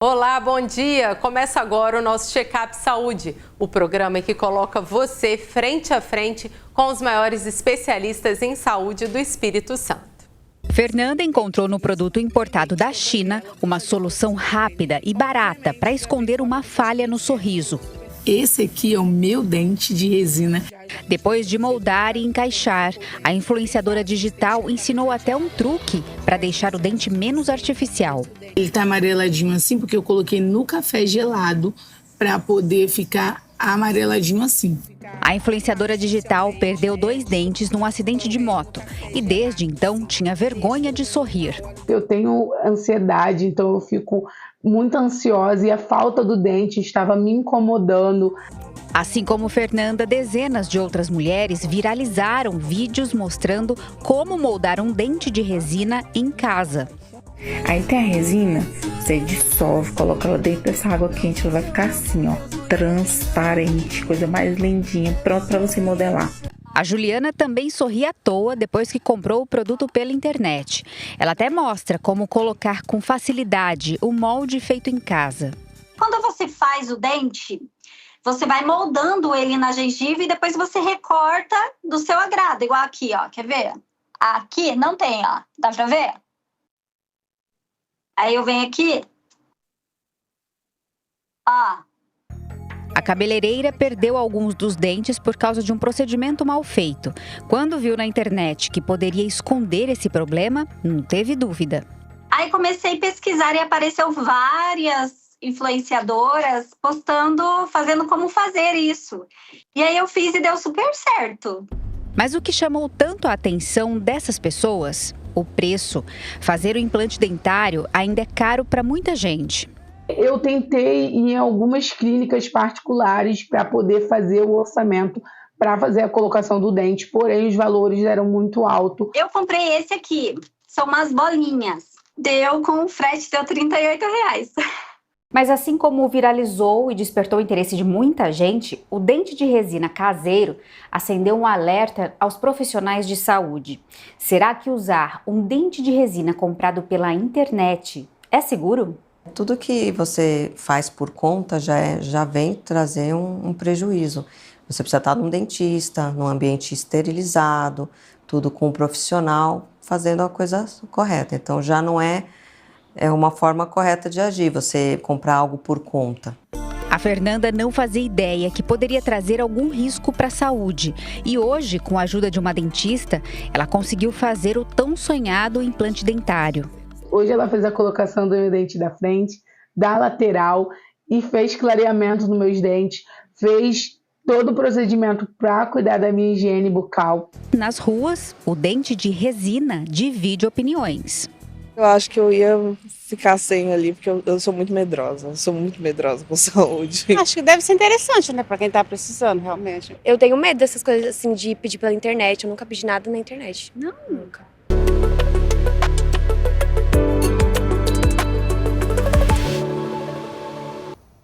Olá, bom dia! Começa agora o nosso Check-up Saúde, o programa que coloca você frente a frente com os maiores especialistas em saúde do Espírito Santo. Fernanda encontrou no produto importado da China uma solução rápida e barata para esconder uma falha no sorriso. Esse aqui é o meu dente de resina. Depois de moldar e encaixar, a influenciadora digital ensinou até um truque para deixar o dente menos artificial. Ele tá amareladinho assim porque eu coloquei no café gelado para poder ficar amareladinho assim. A influenciadora digital perdeu 2 dentes num acidente de moto e desde então tinha vergonha de sorrir. Eu tenho ansiedade, então eu fico muito ansiosa e a falta do dente estava me incomodando. Assim como Fernanda, dezenas de outras mulheres viralizaram vídeos mostrando como moldar um dente de resina em casa. Aí tem a resina, você dissolve, coloca ela dentro dessa água quente, ela vai ficar assim, ó, transparente, coisa mais lindinha, pronto para você modelar. A Juliana também sorri à toa depois que comprou o produto pela internet. Ela até mostra como colocar com facilidade o molde feito em casa. Quando você faz o dente, você vai moldando ele na gengiva e depois você recorta do seu agrado. Igual aqui, ó, quer ver? Aqui não tem, ó, dá pra ver? Aí eu venho aqui, ó. A cabeleireira perdeu alguns dos dentes por causa de um procedimento mal feito. Quando viu na internet que poderia esconder esse problema, não teve dúvida. Aí comecei a pesquisar e apareceu várias influenciadoras postando, fazendo como fazer isso. E aí eu fiz e deu super certo. Mas o que chamou tanto a atenção dessas pessoas? O preço. Fazer o implante dentário ainda é caro para muita gente. Eu tentei ir em algumas clínicas particulares para poder fazer o orçamento para fazer a colocação do dente, porém os valores eram muito altos. Eu comprei esse aqui, são umas bolinhas. Deu com o frete, deu R$38. Mas assim como viralizou e despertou o interesse de muita gente, o dente de resina caseiro acendeu um alerta aos profissionais de saúde. Será que usar um dente de resina comprado pela internet é seguro? Tudo que você faz por conta já vem trazer um prejuízo. Você precisa estar num dentista, num ambiente esterilizado, tudo com um profissional, fazendo a coisa correta. Então já não é uma forma correta de agir, você comprar algo por conta. A Fernanda não fazia ideia que poderia trazer algum risco para a saúde. E hoje, com a ajuda de uma dentista, ela conseguiu fazer o tão sonhado implante dentário. Hoje ela fez a colocação do meu dente da frente, da lateral e fez clareamento nos meus dentes, fez todo o procedimento para cuidar da minha higiene bucal. Nas ruas, o dente de resina divide opiniões. Eu acho que eu ia ficar sem ali, porque eu sou muito medrosa. Eu sou muito medrosa com saúde. Acho que deve ser interessante, né? Pra quem tá precisando, realmente. Eu tenho medo dessas coisas, assim, de pedir pela internet. Eu nunca pedi nada na internet. Não, nunca.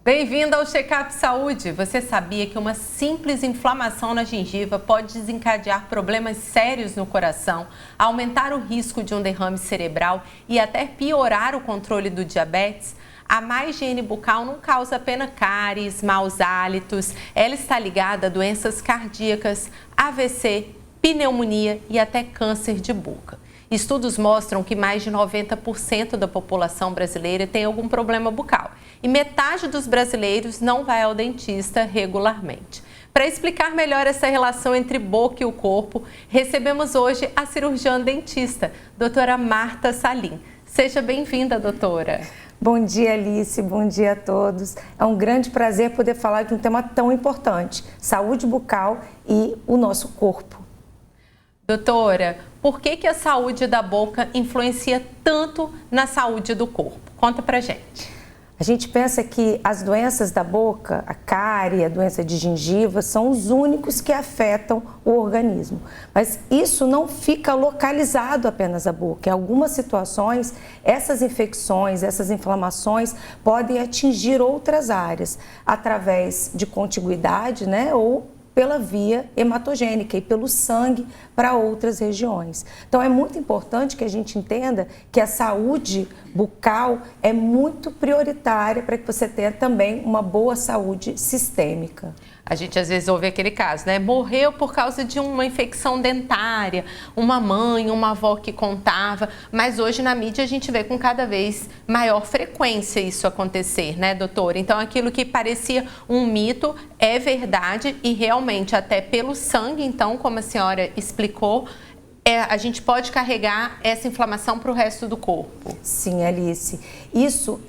Bem-vindo ao Check-up Saúde. Você sabia que uma simples inflamação na gengiva pode desencadear problemas sérios no coração, aumentar o risco de um derrame cerebral e até piorar o controle do diabetes? A má higiene bucal não causa apenas cáries, maus hálitos. Ela está ligada a doenças cardíacas, AVC, pneumonia e até câncer de boca. Estudos mostram que mais de 90% da população brasileira tem algum problema bucal e metade dos brasileiros não vai ao dentista regularmente. Para explicar melhor essa relação entre boca e o corpo, recebemos hoje a cirurgiã dentista, doutora Marta Salim. Seja bem-vinda, doutora. Bom dia, Alice. Bom dia a todos. É um grande prazer poder falar de um tema tão importante, saúde bucal e o nosso corpo. Doutora, por que a saúde da boca influencia tanto na saúde do corpo? Conta pra gente. A gente pensa que as doenças da boca, a cárie, a doença de gengiva, são os únicos que afetam o organismo. Mas isso não fica localizado apenas à boca. Em algumas situações, essas infecções, essas inflamações podem atingir outras áreas, através de contiguidade, né, ou pela via hematogênica e pelo sangue para outras regiões. Então é muito importante que a gente entenda que a saúde bucal é muito prioritária para que você tenha também uma boa saúde sistêmica. A gente às vezes ouve aquele caso, né? Morreu por causa de uma infecção dentária, uma mãe, uma avó que contava, mas hoje na mídia a gente vê com cada vez maior frequência isso acontecer, né, doutora? Então aquilo que parecia um mito é verdade e realmente até pelo sangue, então, como a senhora explicou, a gente pode carregar essa inflamação para o resto do corpo. Sim, Alice. Isso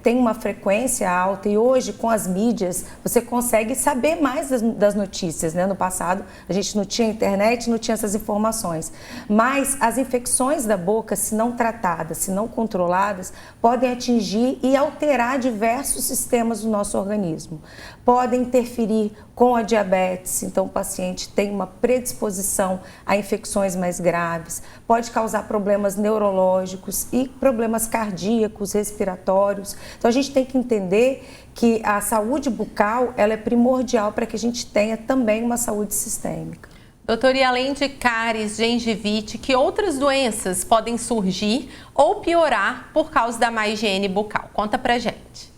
tem uma frequência alta e hoje com as mídias você consegue saber mais das notícias, né? No passado a gente não tinha internet, não tinha essas informações. Mas as infecções da boca, se não tratadas, se não controladas, podem atingir e alterar diversos sistemas do nosso organismo. Podem interferir com a diabetes, então o paciente tem uma predisposição a infecções mais graves, pode causar problemas neurológicos e problemas cardíacos, respiratórios. Então a gente tem que entender que a saúde bucal ela é primordial para que a gente tenha também uma saúde sistêmica. Doutor, e além de cáries, gengivite, que outras doenças podem surgir ou piorar por causa da má higiene bucal? Conta pra gente.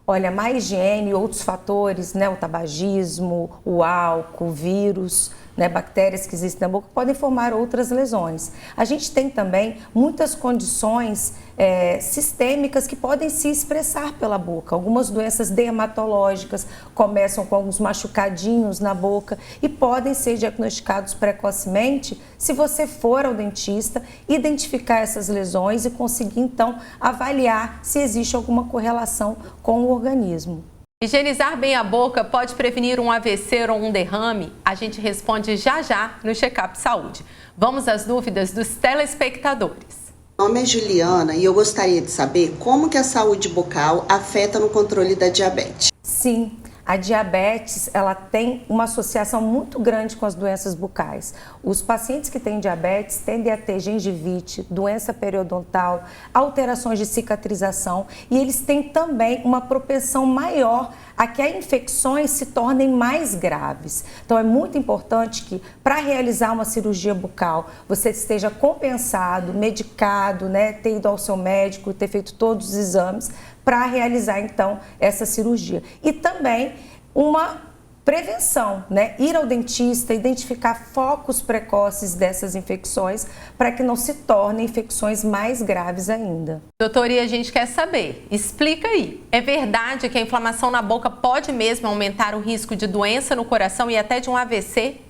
Olha, a má higiene e outros fatores, né, o tabagismo, o álcool, o vírus, né, bactérias que existem na boca, podem formar outras lesões. A gente tem também muitas condições sistêmicas que podem se expressar pela boca. Algumas doenças dermatológicas começam com alguns machucadinhos na boca e podem ser diagnosticados precocemente se você for ao dentista, identificar essas lesões e conseguir então avaliar se existe alguma correlação com o organismo. Higienizar bem a boca pode prevenir um AVC ou um derrame? A gente responde já já no Check-up Saúde. Vamos às dúvidas dos telespectadores. Meu nome é Juliana e eu gostaria de saber como que a saúde bucal afeta no controle da diabetes. Sim. A diabetes, ela tem uma associação muito grande com as doenças bucais. Os pacientes que têm diabetes tendem a ter gengivite, doença periodontal, alterações de cicatrização e eles têm também uma propensão maior a que as infecções se tornem mais graves. Então é muito importante que para realizar uma cirurgia bucal você esteja compensado, medicado, né, ter ido ao seu médico, ter feito todos os exames para realizar então essa cirurgia. E também uma prevenção, né? Ir ao dentista, identificar focos precoces dessas infecções para que não se tornem infecções mais graves ainda. Doutor, e a gente quer saber, explica aí, é verdade que a inflamação na boca pode mesmo aumentar o risco de doença no coração e até de um AVC?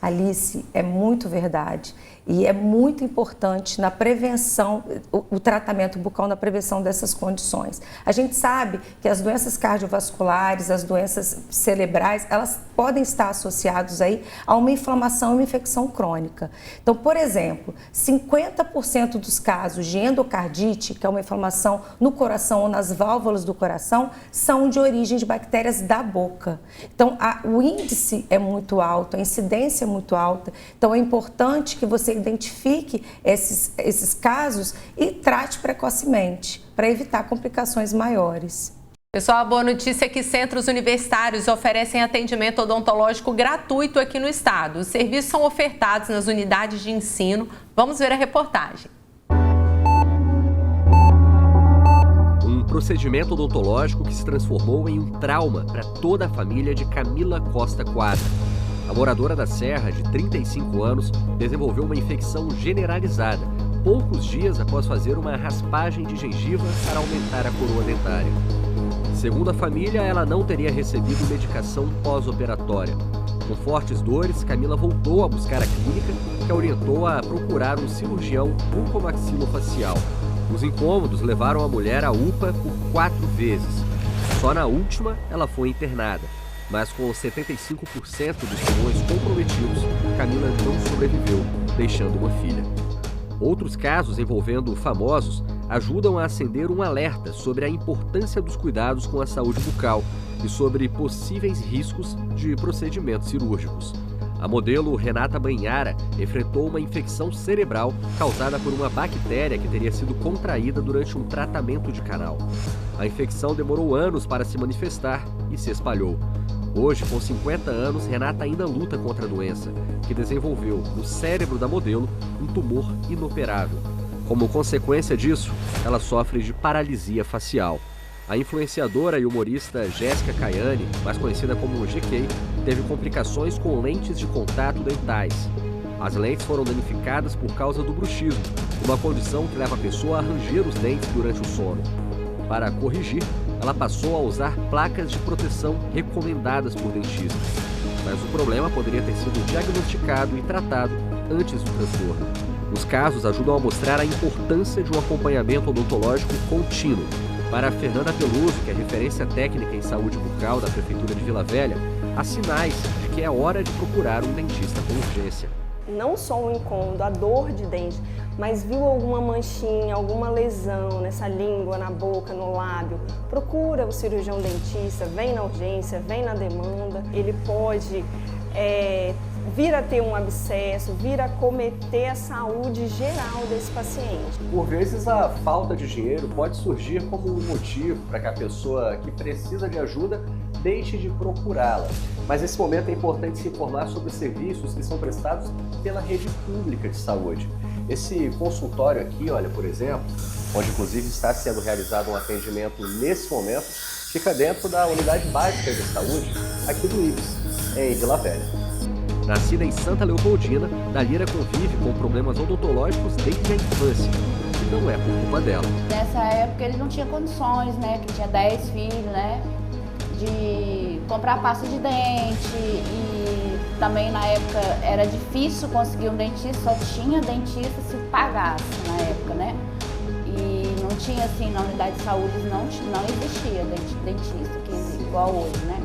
Alice, é muito verdade. E é muito importante na prevenção, o tratamento bucal na prevenção dessas condições. A gente sabe que as doenças cardiovasculares, as doenças cerebrais, elas podem estar associadas aí a uma inflamação e uma infecção crônica. Então, por exemplo, 50% dos casos de endocardite, que é uma inflamação no coração ou nas válvulas do coração, são de origem de bactérias da boca. Então, o índice é muito alto, a incidência é muito alta. Então, é importante que você identifique esses casos e trate precocemente para evitar complicações maiores. Pessoal, a boa notícia é que centros universitários oferecem atendimento odontológico gratuito aqui no estado. Os serviços são ofertados nas unidades de ensino. Vamos ver a reportagem. Um procedimento odontológico que se transformou em um trauma para toda a família de Camila Costa Quadra. A moradora da Serra, de 35 anos, desenvolveu uma infecção generalizada, poucos dias após fazer uma raspagem de gengiva para aumentar a coroa dentária. Segundo a família, ela não teria recebido medicação pós-operatória. Com fortes dores, Camila voltou a buscar a clínica, que a orientou a procurar um cirurgião bucomaxilofacial. Os incômodos levaram a mulher à UPA por 4 vezes. Só na última, ela foi internada. Mas com 75% dos pulmões comprometidos, Camila não sobreviveu, deixando uma filha. Outros casos envolvendo famosos ajudam a acender um alerta sobre a importância dos cuidados com a saúde bucal e sobre possíveis riscos de procedimentos cirúrgicos. A modelo Renata Banhara enfrentou uma infecção cerebral causada por uma bactéria que teria sido contraída durante um tratamento de canal. A infecção demorou anos para se manifestar e se espalhou. Hoje, com 50 anos, Renata ainda luta contra a doença, que desenvolveu no cérebro da modelo um tumor inoperável. Como consequência disso, ela sofre de paralisia facial. A influenciadora e humorista Jéssica Caiani, mais conhecida como GK, teve complicações com lentes de contato dentais. As lentes foram danificadas por causa do bruxismo, uma condição que leva a pessoa a ranger os dentes durante o sono. Para corrigir, ela passou a usar placas de proteção recomendadas por dentistas. Mas o problema poderia ter sido diagnosticado e tratado antes do transtorno. Os casos ajudam a mostrar a importância de um acompanhamento odontológico contínuo. Para a Fernanda Peluso, que é referência técnica em saúde bucal da Prefeitura de Vila Velha, há sinais de que é hora de procurar um dentista com urgência. Não só o incômodo, a dor de dente, mas viu alguma manchinha, alguma lesão nessa língua, na boca, no lábio, procura o cirurgião dentista, vem na urgência, vem na demanda. Ele pode vir a ter um abscesso, vir a cometer a saúde geral desse paciente. Por vezes a falta de dinheiro pode surgir como um motivo para que a pessoa que precisa de ajuda deixe de procurá-la. Mas nesse momento é importante se informar sobre os serviços que são prestados pela rede pública de saúde. Esse consultório aqui, olha, por exemplo, onde inclusive está sendo realizado um atendimento nesse momento, fica dentro da Unidade Básica de Saúde aqui do IBS, em Vila Velha. Nascida em Santa Leopoldina, Dalira convive com problemas odontológicos desde a infância. E não é por culpa dela. Nessa época ele não tinha condições, né? Que tinha 10 filhos, né? De comprar pasta de dente e também na época era difícil conseguir um dentista, só tinha dentista se pagasse na época, né? E não tinha assim, na unidade de saúde não existia dentista que igual hoje, né?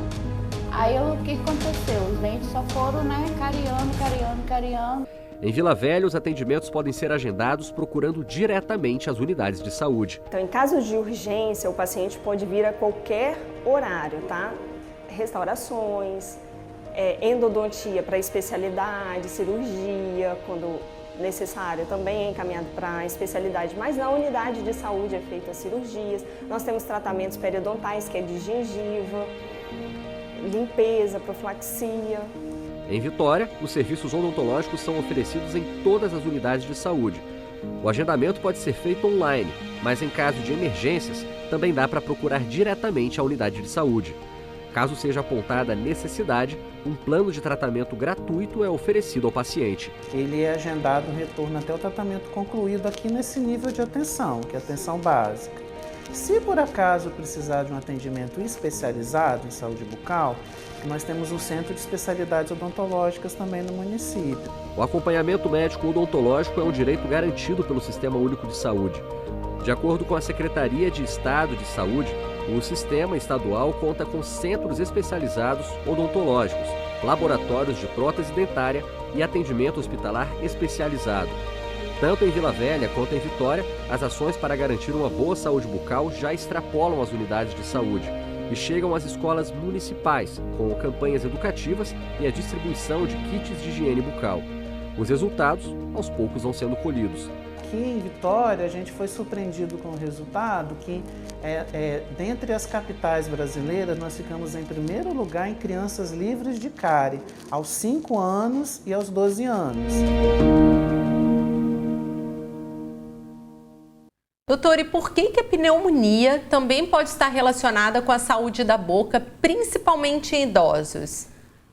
Aí o que aconteceu? Os dentes só foram, né, cariando. Em Vila Velha, os atendimentos podem ser agendados procurando diretamente as unidades de saúde. Então, em casos de urgência, o paciente pode vir a qualquer horário, tá? Restaurações, endodontia para especialidade, cirurgia, quando necessário, também é encaminhado para a especialidade, mas na unidade de saúde é feita as cirurgias. Nós temos tratamentos periodontais, que é de gengiva, limpeza, profilaxia. Em Vitória, os serviços odontológicos são oferecidos em todas as unidades de saúde. O agendamento pode ser feito online, mas em caso de emergências, também dá para procurar diretamente a unidade de saúde. Caso seja apontada necessidade, um plano de tratamento gratuito é oferecido ao paciente. Ele é agendado um retorno até o tratamento concluído aqui nesse nível de atenção, que é a atenção básica. Se por acaso precisar de um atendimento especializado em saúde bucal, nós temos um centro de especialidades odontológicas também no município. O acompanhamento médico odontológico é um direito garantido pelo Sistema Único de Saúde. De acordo com a Secretaria de Estado de Saúde, o sistema estadual conta com centros especializados odontológicos, laboratórios de prótese dentária e atendimento hospitalar especializado. Tanto em Vila Velha quanto em Vitória, as ações para garantir uma boa saúde bucal já extrapolam as unidades de saúde e chegam às escolas municipais, com campanhas educativas e a distribuição de kits de higiene bucal. Os resultados, aos poucos, vão sendo colhidos. Aqui em Vitória, a gente foi surpreendido com o resultado que, dentre as capitais brasileiras, nós ficamos em primeiro lugar em crianças livres de cárie, aos 5 anos e aos 12 anos. Doutor, e por que a pneumonia também pode estar relacionada com a saúde da boca, principalmente em idosos?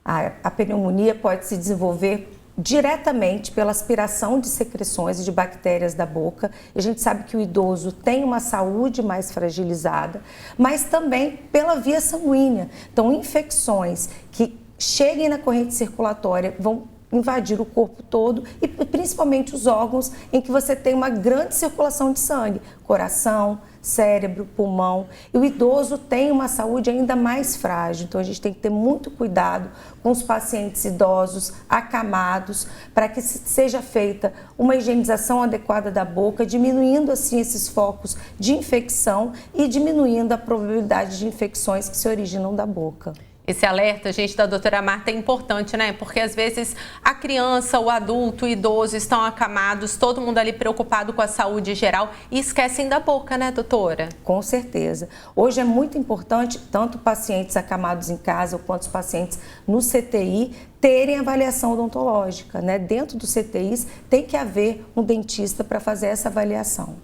A pneumonia pode se desenvolver diretamente pela aspiração de secreções e de bactérias da boca. E a gente sabe que o idoso tem uma saúde mais fragilizada, mas também pela via sanguínea. Então, infecções que cheguem na corrente circulatória vão invadir o corpo todo e principalmente os órgãos em que você tem uma grande circulação de sangue, coração, cérebro, pulmão. E o idoso tem uma saúde ainda mais frágil, então a gente tem que ter muito cuidado com os pacientes idosos, acamados, para que seja feita uma higienização adequada da boca, diminuindo assim esses focos de infecção e diminuindo a probabilidade de infecções que se originam da boca. Esse alerta, gente, da doutora Marta é importante, né? Porque às vezes a criança, o adulto, o idoso estão acamados, todo mundo ali preocupado com a saúde geral e esquecem da boca, né, doutora? Com certeza. Hoje é muito importante, tanto pacientes acamados em casa quanto os pacientes no CTI, terem avaliação odontológica, né? Dentro dos CTIs tem que haver um dentista para fazer essa avaliação.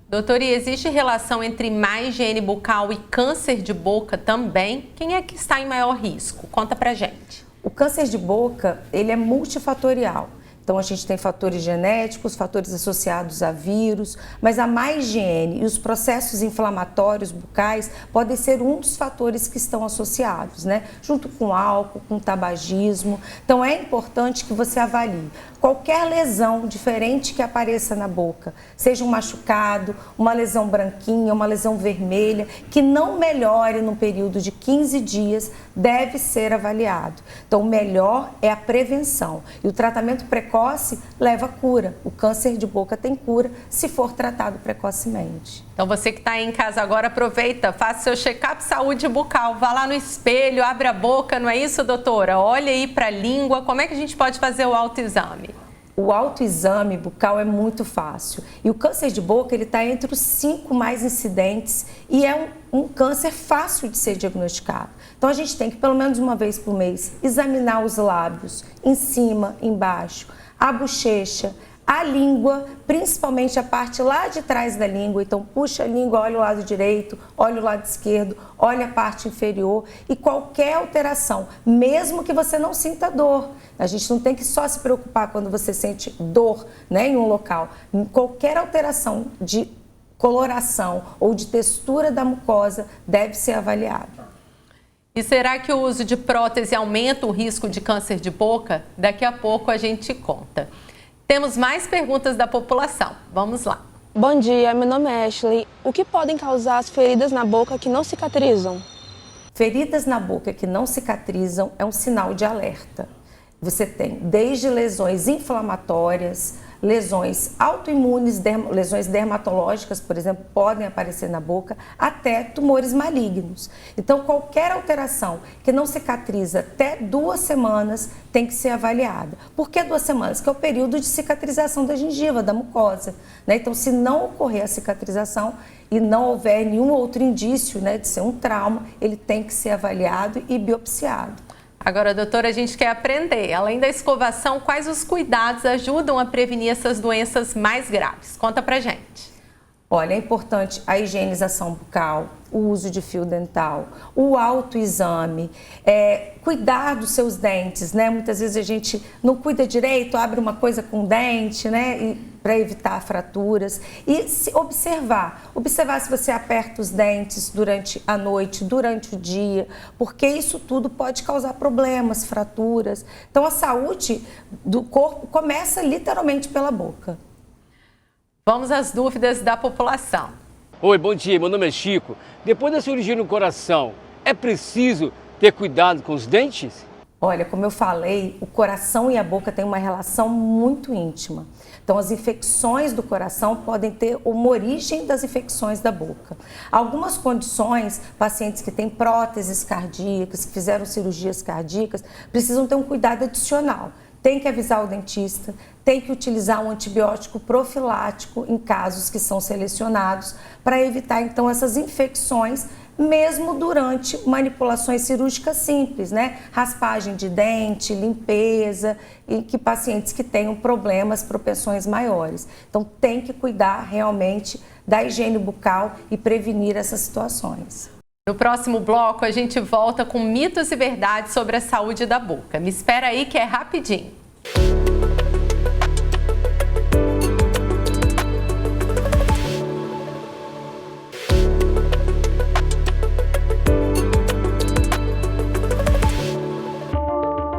Doutora, e existe relação entre má higiene bucal e câncer de boca também? Quem é que está em maior risco? Conta pra gente. O câncer de boca, ele é multifatorial. Então, a gente tem fatores genéticos, fatores associados a vírus, mas a má higiene e os processos inflamatórios bucais podem ser um dos fatores que estão associados, né? Junto com álcool, com tabagismo. Então, é importante que você avalie qualquer lesão diferente que apareça na boca, seja um machucado, uma lesão branquinha, uma lesão vermelha, que não melhore no período de 15 dias, deve ser avaliado. Então, o melhor é a prevenção. E o tratamento precoce leva à cura. O câncer de boca tem cura se for tratado precocemente. Então, você que está aí em casa agora, aproveita, faça seu check-up saúde bucal, vá lá no espelho, abre a boca, não é isso, doutora? Olha aí para a língua, como é que a gente pode fazer o autoexame? O autoexame bucal é muito fácil. E o câncer de boca, ele está entre os 5 mais incidentes e é um câncer fácil de ser diagnosticado. Então, a gente tem que, pelo menos uma vez por mês, examinar os lábios, em cima, embaixo, a bochecha, a língua, principalmente a parte lá de trás da língua. Então, puxa a língua, olha o lado direito, olha o lado esquerdo, olha a parte inferior e qualquer alteração, mesmo que você não sinta dor. A gente não tem que só se preocupar quando você sente dor, né, em um local. Qualquer alteração de coloração ou de textura da mucosa deve ser avaliada. E será que o uso de prótese aumenta o risco de câncer de boca? Daqui a pouco a gente conta. Temos mais perguntas da população. Vamos lá. Bom dia, meu nome é Ashley. O que podem causar as feridas na boca que não cicatrizam? Feridas na boca que não cicatrizam é um sinal de alerta. Você tem desde lesões inflamatórias, lesões autoimunes, lesões dermatológicas, por exemplo, podem aparecer na boca, até tumores malignos. Então, qualquer alteração que não cicatriza até 2 semanas tem que ser avaliada. Por que 2 semanas? Que é o período de cicatrização da gengiva, da mucosa, né? Então, se não ocorrer a cicatrização e não houver nenhum outro indício, né, de ser um trauma, ele tem que ser avaliado e biopsiado. Agora, doutora, a gente quer aprender, além da escovação, quais os cuidados ajudam a prevenir essas doenças mais graves? Conta pra gente. Olha, é importante a higienização bucal, o uso de fio dental, o autoexame, cuidar dos seus dentes, né? Muitas vezes a gente não cuida direito, abre uma coisa com o dente, né? Para evitar fraturas e observar se você aperta os dentes durante a noite, durante o dia, porque isso tudo pode causar problemas, fraturas. Então, a saúde do corpo começa literalmente pela boca. Vamos às dúvidas da população. Oi, bom dia, meu nome é Chico. Depois da cirurgia no coração, é preciso ter cuidado com os dentes? Olha, como eu falei, o coração e a boca têm uma relação muito íntima. Então, as infecções do coração podem ter uma origem das infecções da boca. Algumas condições, pacientes que têm próteses cardíacas, que fizeram cirurgias cardíacas, precisam ter um cuidado adicional. Tem que avisar o dentista, tem que utilizar um antibiótico profilático em casos que são selecionados para evitar, então, essas infecções, mesmo durante manipulações cirúrgicas simples, né? Raspagem de dente, limpeza, e que pacientes que tenham problemas, propensões maiores. Então, tem que cuidar realmente da higiene bucal e prevenir essas situações. No próximo bloco, a gente volta com mitos e verdades sobre a saúde da boca. Me espera aí que é rapidinho.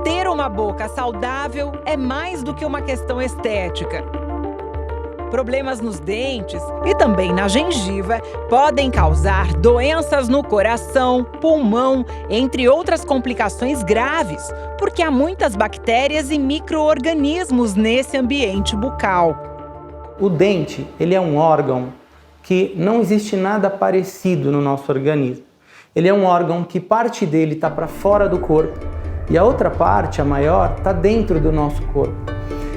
Ter uma boca saudável é mais do que uma questão estética. Problemas nos dentes e também na gengiva podem causar doenças no coração, pulmão, entre outras complicações graves, porque há muitas bactérias e micro-organismos nesse ambiente bucal. O dente, ele é um órgão que não existe nada parecido no nosso organismo. Ele é um órgão que parte dele está para fora do corpo e a outra parte, a maior, está dentro do nosso corpo.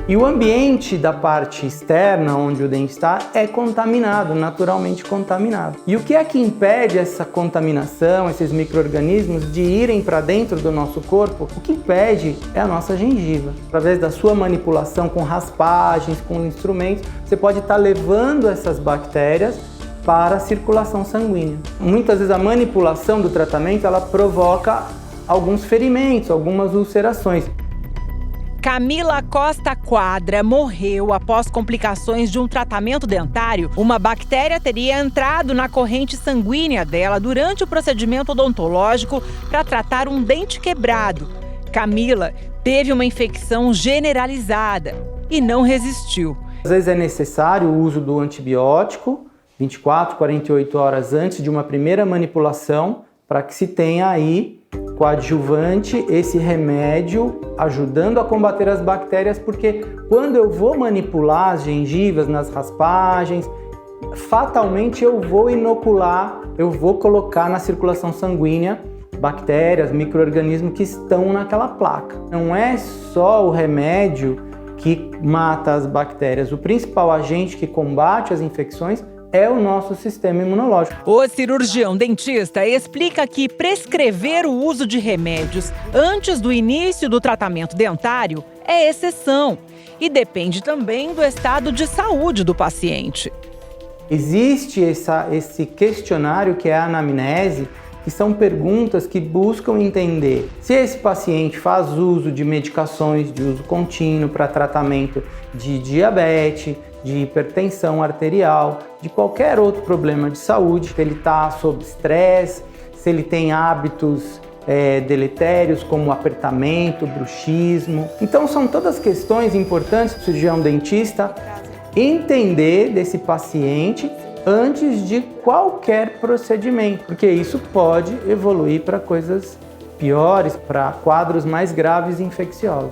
E o ambiente da parte externa, onde o dente está, é contaminado, naturalmente contaminado. E o que é que impede essa contaminação, esses micro-organismos, de irem para dentro do nosso corpo? O que impede é a nossa gengiva. Através da sua manipulação com raspagens, com instrumentos, você pode estar levando essas bactérias para a circulação sanguínea. Muitas vezes a manipulação do tratamento, ela provoca alguns ferimentos, algumas ulcerações. Camila Costa Quadra morreu após complicações de um tratamento dentário. Uma bactéria teria entrado na corrente sanguínea dela durante o procedimento odontológico para tratar um dente quebrado. Camila teve uma infecção generalizada e não resistiu. Às vezes é necessário o uso do antibiótico 24, 48 horas antes de uma primeira manipulação para que se tenha aí coadjuvante, esse remédio ajudando a combater as bactérias, porque quando eu vou manipular as gengivas nas raspagens, fatalmente eu vou inocular, eu vou colocar na circulação sanguínea bactérias, micro-organismos que estão naquela placa. Não é só o remédio que mata as bactérias, o principal agente que combate as infecções é o nosso sistema imunológico. O cirurgião dentista explica que prescrever o uso de remédios antes do início do tratamento dentário é exceção e depende também do estado de saúde do paciente. Existe esse questionário que é a anamnese, que são perguntas que buscam entender se esse paciente faz uso de medicações de uso contínuo para tratamento de diabetes, de hipertensão arterial, de qualquer outro problema de saúde, se ele está sob estresse, se ele tem hábitos deletérios como apertamento, bruxismo. Então são todas questões importantes para o cirurgião dentista entender desse paciente antes de qualquer procedimento, porque isso pode evoluir para coisas piores, para quadros mais graves e infecciosos.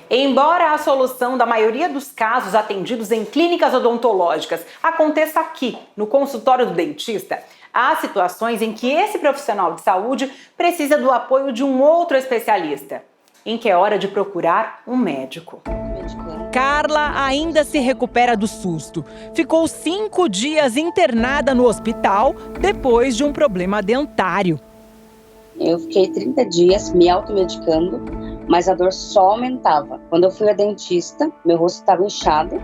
Embora a solução da maioria dos casos atendidos em clínicas odontológicas aconteça aqui, no consultório do dentista, há situações em que esse profissional de saúde precisa do apoio de um outro especialista, em que é hora de procurar um médico. Carla ainda se recupera do susto. Ficou 5 dias internada no hospital depois de um problema dentário. Eu fiquei 30 dias me automedicando, mas a dor só aumentava. Quando eu fui ao dentista, meu rosto estava inchado.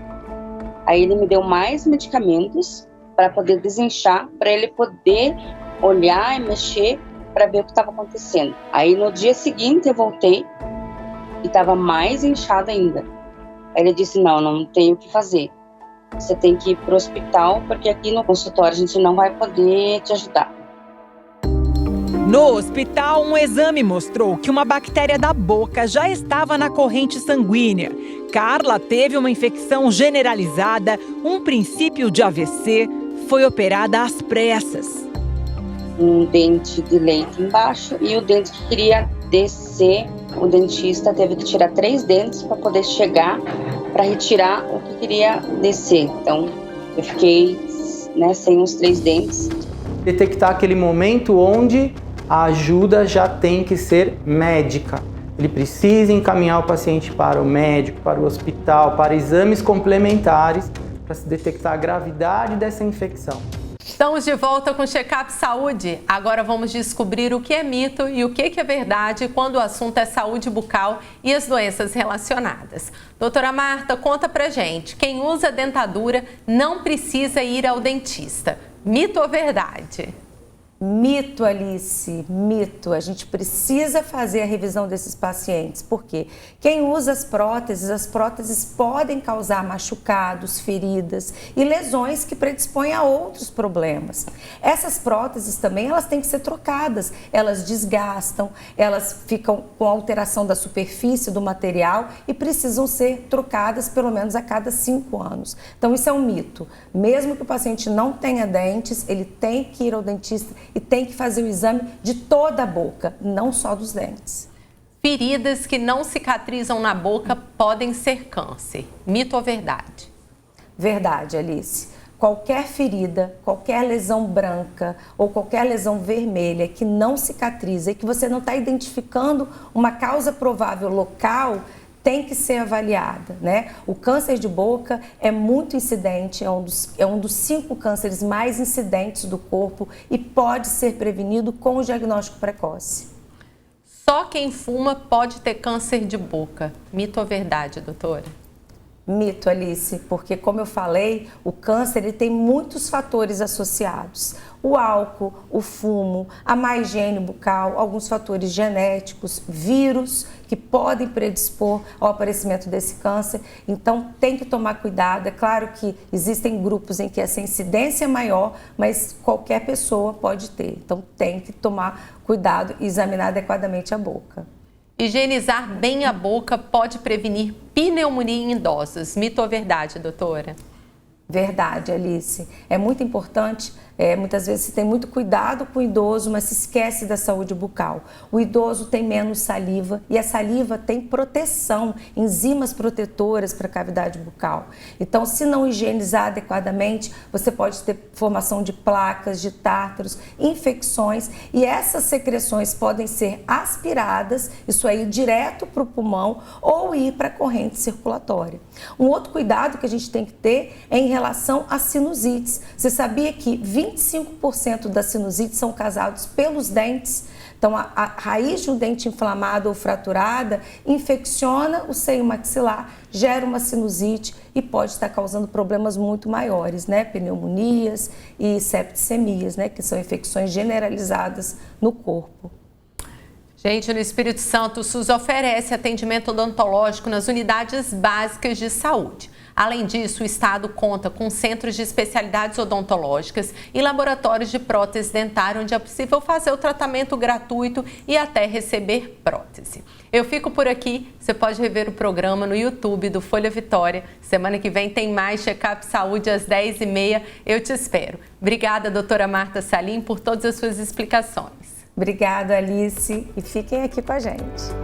Aí ele me deu mais medicamentos para poder desinchar, para ele poder olhar e mexer para ver o que estava acontecendo. Aí no dia seguinte eu voltei e estava mais inchado ainda. Aí ele disse, não tem o que fazer. Você tem que ir para o hospital, porque aqui no consultório a gente não vai poder te ajudar. No hospital, um exame mostrou que uma bactéria da boca já estava na corrente sanguínea. Carla teve uma infecção generalizada, um princípio de AVC, foi operada às pressas. Um dente de leite embaixo e o dente que queria descer, o dentista teve que tirar 3 dentes para poder chegar para retirar o que queria descer. Então, eu fiquei sem os 3 dentes. Detectar aquele momento onde a ajuda já tem que ser médica. Ele precisa encaminhar o paciente para o médico, para o hospital, para exames complementares para se detectar a gravidade dessa infecção. Estamos de volta com o Check-up Saúde. Agora vamos descobrir o que é mito e o que é verdade quando o assunto é saúde bucal e as doenças relacionadas. Doutora Marta, conta pra gente. Quem usa dentadura não precisa ir ao dentista. Mito ou verdade? Mito, Alice, mito. A gente precisa fazer a revisão desses pacientes, porque quem usa as próteses podem causar machucados, feridas e lesões que predispõem a outros problemas. Essas próteses também, elas têm que ser trocadas, elas desgastam, elas ficam com alteração da superfície do material e precisam ser trocadas pelo menos a cada 5 anos. Então isso é um mito. Mesmo que o paciente não tenha dentes, ele tem que ir ao dentista e tem que fazer o exame de toda a boca, não só dos dentes. Feridas que não cicatrizam na boca podem ser câncer. Mito ou verdade? Verdade, Alice. qualquer ferida, qualquer lesão branca ou qualquer lesão vermelha que não cicatriza e que você não está identificando uma causa provável local, tem que ser avaliada, né? O câncer de boca é muito incidente, é um dos 5 cânceres mais incidentes do corpo e pode ser prevenido com o diagnóstico precoce. Só quem fuma pode ter câncer de boca. Mito ou verdade, doutora? Mito, Alice, porque como eu falei, o câncer ele tem muitos fatores associados. O álcool, o fumo, a má higiene bucal, alguns fatores genéticos, vírus que podem predispor ao aparecimento desse câncer. Então tem que tomar cuidado. É claro que existem grupos em que essa incidência é maior, mas qualquer pessoa pode ter. Então tem que tomar cuidado e examinar adequadamente a boca. Higienizar bem a boca pode prevenir pneumonia em idosos. Mito ou verdade, doutora? Verdade, Alice. É muito importante, muitas vezes se tem muito cuidado com o idoso, mas se esquece da saúde bucal. O idoso tem menos saliva e a saliva tem proteção, enzimas protetoras para a cavidade bucal. Então, se não higienizar adequadamente, você pode ter formação de placas, de tártaros, infecções e essas secreções podem ser aspiradas, isso aí direto para o pulmão ou ir para a corrente circulatória. Um outro cuidado que a gente tem que ter é em relação às sinusites. Você sabia que 25% das sinusites são causadas pelos dentes? Então, a raiz de um dente inflamado ou fraturada infecciona o seio maxilar, gera uma sinusite e pode estar causando problemas muito maiores, né? Pneumonias e septicemias, né? Que são infecções generalizadas no corpo. Gente, no Espírito Santo, o SUS oferece atendimento odontológico nas unidades básicas de saúde. Além disso, o Estado conta com centros de especialidades odontológicas e laboratórios de prótese dentária, onde é possível fazer o tratamento gratuito e até receber prótese. Eu fico por aqui. Você pode rever o programa no YouTube do Folha Vitória. Semana que vem tem mais Check-up Saúde às 10h30. Eu te espero. Obrigada, doutora Marta Salim, por todas as suas explicações. Obrigada, Alice, e fiquem aqui com a gente.